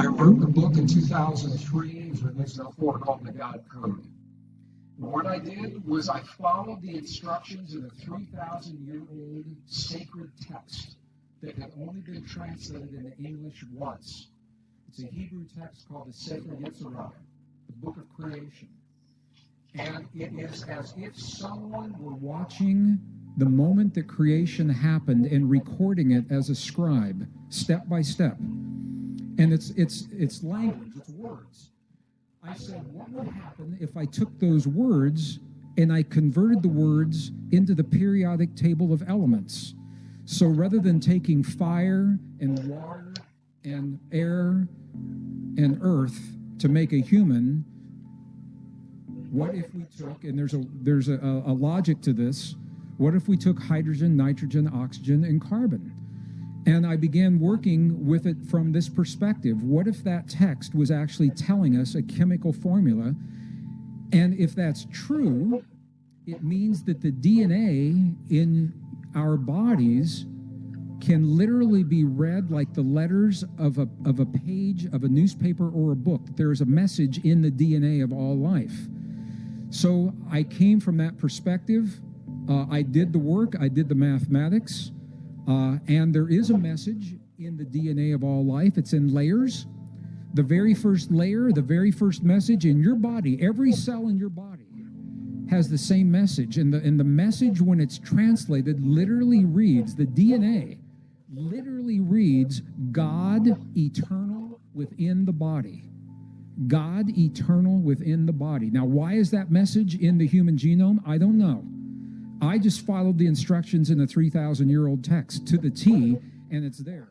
I wrote a book in 2003, it was released in 04, called the God Code. What I did was I followed the instructions of a 3,000-year-old sacred text that had only been translated into English once. It's a Hebrew text called the Sefer Yetzirah, the Book of Creation. And it is as if someone were watching the moment that creation happened and recording it as a scribe, step by step. And it's language, it's words. I said, what would happen if I took those words and I converted the words into the periodic table of elements? So rather than taking fire and water and air and earth to make a human, what if we took, and there's a logic to this, what if we took hydrogen, nitrogen, oxygen, and carbon? And I began working with it from this perspective. What if that text was actually telling us a chemical formula? And if that's true, it means that the DNA in our bodies can literally be read like the letters of a page of a newspaper or a book. There is a message in the DNA of all life. So I came from that perspective. I did the work, I did the mathematics, and there is a message in the DNA of all life. It's in layers. The very first layer, the very first message in your body, every cell in your body has the same message. And the message, when it's translated, literally reads, the DNA literally reads, God eternal within the body. God eternal within the body. Now, why is that message in the human genome? I don't know. I just followed the instructions in the 3,000-year-old text to the T, and it's there.